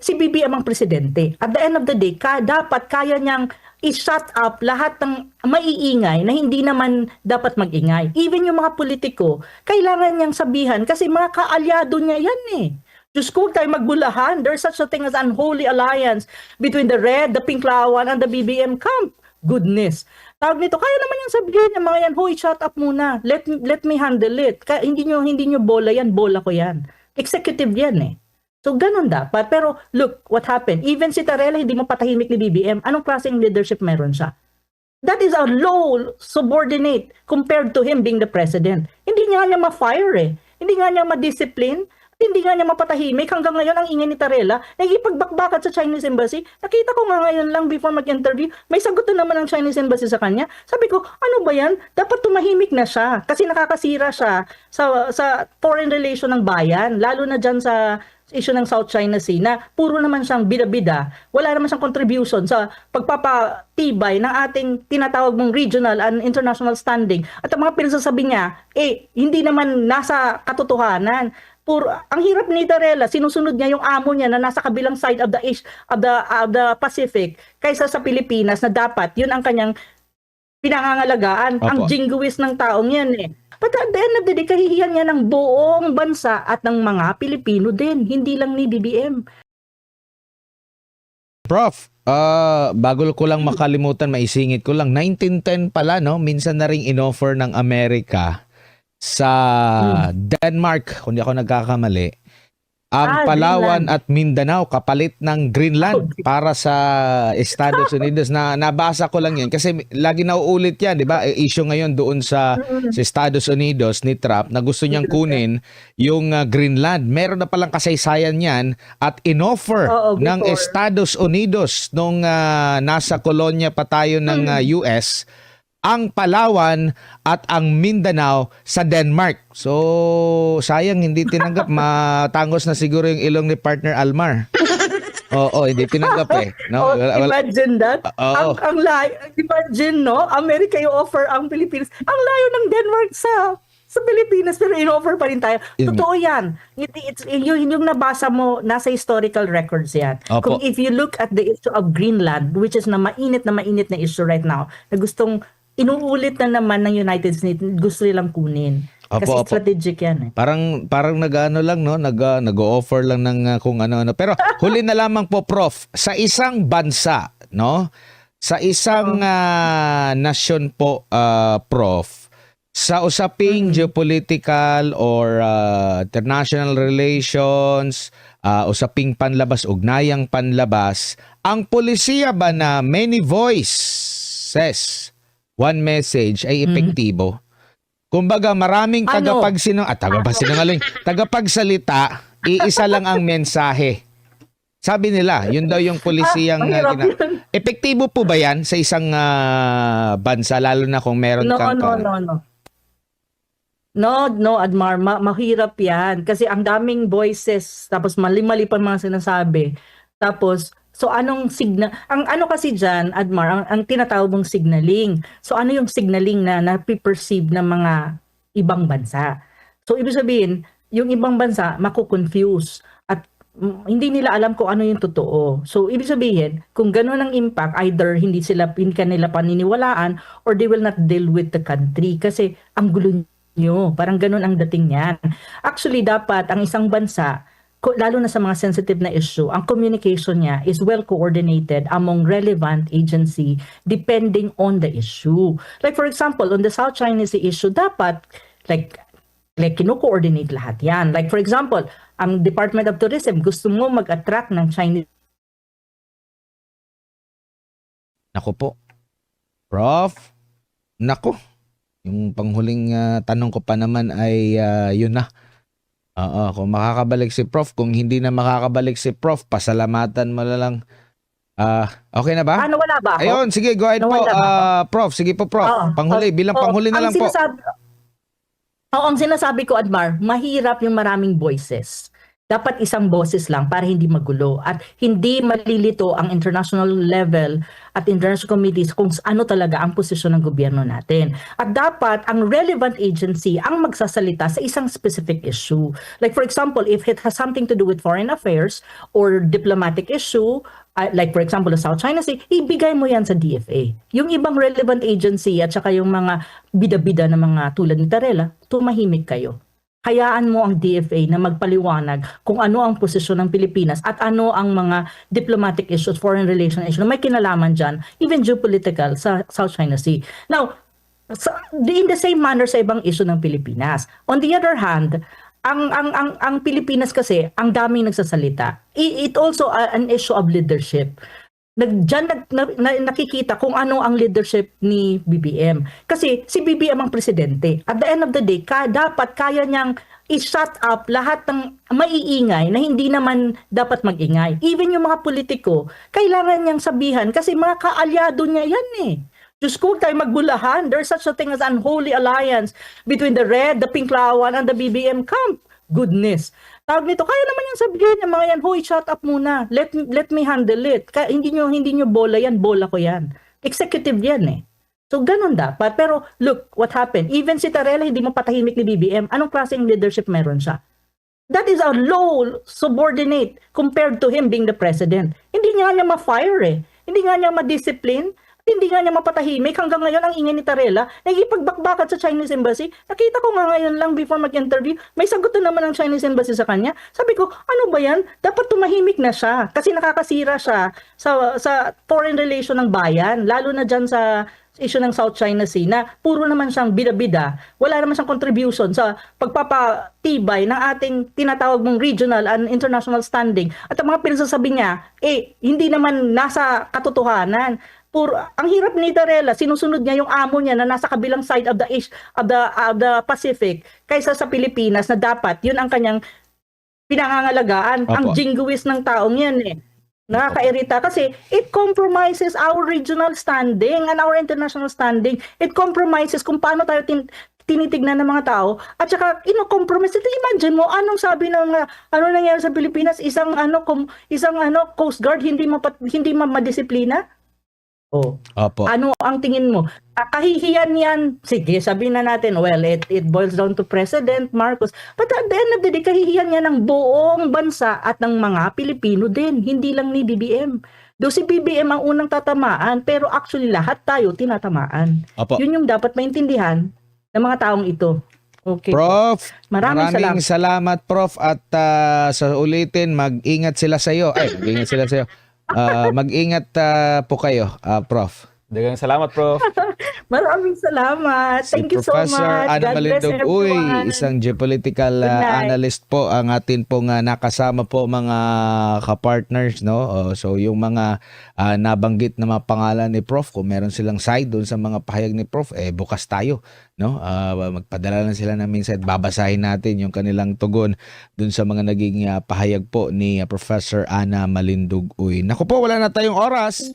Si BBM ang presidente. At the end of the day, dapat kaya niyang i-shut up lahat ng maiingay na hindi naman dapat magingay. Even yung mga politiko, kailangan niyang sabihan kasi mga kaalyado niya yan eh. Diyos ko, huwag tayo magbulahan. There's such a thing as unholy alliance between the red, the Pinklawan, and the BBM camp. Goodness. Tawag nito, kaya naman yung sabihin ng mga yan, hoy, shut up muna. Let me handle it. Hindi nyo bola yan, bola ko yan. Executive yan eh. So, ganun dapat. Pero, look, what happened? Even si Tarela, hindi mo patahimik ni BBM. Anong klaseng leadership meron siya? That is a low subordinate compared to him being the president. Hindi nga niya ma-fire eh. Hindi nga niya ma-discipline. Hindi nga niya mapatahimik. Hanggang ngayon, ang ingay ni Tarela, nagipagbakbakan sa Chinese Embassy. Nakita ko nga ngayon lang before mag-interview, may sagot na naman ng Chinese Embassy sa kanya. Sabi ko, ano ba yan? Dapat tumahimik na siya. Kasi nakakasira siya sa foreign relation ng bayan. Lalo na dyan sa issue ng South China Sea na puro naman siyang bida-bida. Wala naman siyang contribution sa pagpapatibay ng ating tinatawag mong regional and international standing. At ang mga pinagsasabi niya, hindi naman nasa katotohanan. Ang hirap ni Tarela, sinusunod niya yung amo niya na nasa kabilang side of the Pacific kaysa sa Pilipinas na dapat yun ang kanyang pinangangalagaan. Opo. Ang jingoist ng taong yan eh. But at the end of the day, kahihiyan niya ng buong bansa at ng mga Pilipino din, hindi lang ni BBM. Prof, bago ko lang makalimutan, maisingit ko lang, 1910 pala, no? Minsan na ring inoffer ng Amerika sa Denmark, kung di ako nagkakamali, ang Palawan Greenland. at Mindanao kapalit ng Greenland para sa Estados Unidos. Nabasa ko lang yan kasi lagi nauulit yan, di ba? Issue ngayon doon sa Estados Unidos ni Trump na gusto niyang kunin yung Greenland. Meron na palang kasaysayan yan at inoffer ng before. Estados Unidos nung nasa kolonya pa tayo ng US ang Palawan at ang Mindanao sa Denmark. So, sayang hindi tinanggap. Matangos na siguro yung ilong ni partner Almar. Oo, hindi tinanggap eh. No? Imagine that. Oo. Ang layo, imagine, no? Amerika yung offer ang Pilipinas. Ang layo ng Denmark sa Pilipinas, pero in-offer pa rin tayo. Totoo yan. Yung nabasa mo, nasa historical records yan. Opo. Kung if you look at the issue of Greenland, which is na mainit na issue right now, na gustong inuulit na naman ng United States, gusto nilang kunin. Kasi Opo. strategic yan eh. Parang nag-ano lang, no? Nag-o-offer lang ng kung ano-ano. Pero huli na lamang po, Prof, sa isang bansa, no? Sa isang nasyon po, Prof, sa usaping geopolitical or international relations, usaping panlabas, ugnayang panlabas, ang polisiya ba na many voices, one message ay epektibo? Kumbaga maraming tagapagsalita, iisa lang ang mensahe. Sabi nila, yun daw yung polisiyang epektibo po ba yan sa isang bansa, lalo na kung meron kang No, Admar, mahirap yan. Kasi ang daming voices, tapos mali-mali pa mga sinasabi. Tapos, so anong signal, ang ano kasi dyan, Admar, ang tinatawag mong signaling. So ano yung signaling na napiperceive ng mga ibang bansa? So ibig sabihin, yung ibang bansa makukonfuse at hindi nila alam kung ano yung totoo. So ibig sabihin, kung gano'n ang impact, either hindi kanila paniniwalaan or they will not deal with the country kasi ang gulo nyo. Parang gano'n ang dating niyan. Actually, dapat ang isang bansa, lalo na sa mga sensitive na issue, ang communication niya is well coordinated among relevant agency depending on the issue. Like for example, on the South China Sea issue, dapat like kino-coordinate lahat yan. Like for example, ang Department of Tourism gusto mo mag-attract ng Chinese. Nako po. Prof, nako. Yung panghuling tanong ko pa naman ay yun na. Kung makakabalik si Prof, kung hindi na makakabalik si Prof, pasalamatan mo na lang. Okay na ba? Ano, wala ba ako? Ayun, sige, go ahead po. Prof, sige po, Prof. Panghuli, bilang panghuli na lang po. Ang sinasabi ko, Admar, mahirap yung maraming voices. Dapat isang boses lang para hindi magulo at hindi malilito ang international level at international committees kung ano talaga ang posisyon ng gobyerno natin. At dapat ang relevant agency ang magsasalita sa isang specific issue. Like for example, if it has something to do with foreign affairs or diplomatic issue, like for example the South China Sea, ibigay mo yan sa DFA. Yung ibang relevant agency at saka yung mga bida-bida na mga tulad ni Tarela, tumahimik kayo. Hayaan mo ang DFA na magpaliwanag kung ano ang posisyon ng Pilipinas at ano ang mga diplomatic issues, foreign relation issues na may kinalaman dyan, even geopolitical sa South China Sea. Now, in the same manner sa ibang issue ng Pilipinas. On the other hand, ang Pilipinas kasi, ang daming nagsasalita. It also an issue of leadership. Nakikita kung ano ang leadership ni BBM. Kasi si BBM ang presidente. At the end of the day, dapat kaya niyang i-shut up lahat ng maiingay na hindi naman dapat magingay. Even yung mga politiko, kailangan niyang sabihan kasi mga kaalyado niya yan eh. Diyos ko, huwag tayo magbulahan. There's such a thing as unholy alliance between the red, the pinklawan, and the BBM camp. Goodness. Tawag nito, kaya naman yung sabihin ng mga yan, hoy, shut up muna. Let me handle it. Hindi nyo bola yan, bola ko yan. Executive yan eh. So, ganun dapat. Pero, look, what happened? Even si Tarela, hindi mo patahimik ni BBM. Anong klaseng leadership meron siya? That is a low subordinate compared to him being the president. Hindi nga niya ma-fire eh. Hindi nga niya ma-discipline. Hindi nga niya mapatahimik. Hanggang ngayon, ang ingay ni Tarela, nagipagbakbakat sa Chinese Embassy. Nakita ko nga ngayon lang before mag-interview, may sagot na naman ang Chinese Embassy sa kanya. Sabi ko, ano ba yan? Dapat tumahimik na siya. Kasi nakakasira siya sa foreign relation ng bayan. Lalo na dyan sa issue ng South China Sea na puro naman siyang bida-bida. Wala naman siyang contribution sa pagpapatibay ng ating tinatawag mong regional and international standing. At ang mga pinagsasabi niya, hindi naman nasa katotohanan. Ang hirap ni Tarela, sinusunod niya yung amo niya na nasa kabilang side of the Pacific kaysa sa Pilipinas na dapat yun ang kanyang pinangangalagaan. Opo. Ang jingoist ng taong yan eh. Nakakairita kasi it compromises our regional standing and our international standing. It compromises kung paano tayo tinitignan ng mga tao at saka ino-compromise. Imagine mo anong sabi ng ano nangyari sa Pilipinas, isang Coast Guard hindi madisiplina. Oh. Opo. Ano ang tingin mo? Kahihiyan yan. Sige, sabihin na natin, well, it boils down to President Marcos. But at the end of the day, kahihiyan yan ng buong bansa at ng mga Pilipino din. Hindi lang ni BBM. Do si BBM ang unang tatamaan, pero actually lahat tayo tinatamaan. Opo. Yun yung dapat maintindihan ng mga taong ito. Okay. Prof, Maraming salamat Prof at sa ulitin mag-ingat sila sa iyo. Mag-ingat sila sa iyo. Mag-ingat po kayo, Prof. Dagang salamat, Prof. Maraming salamat. Thank you so much. Professor Ana God bless Malindog Uy, everyone. isang geopolitical Good night. analyst po ang atin pong nakasama po mga kapartners, no? So yung mga nabanggit na mga pangalan ni Prof, kung meron silang side doon sa mga pahayag ni Prof, bukas tayo, no? Magpadala lang sila ng mensahe at babasahin natin yung kanilang tugon doon sa mga naging pahayag po ni Professor Ana Malindog Uy. Naku po, wala na tayong oras.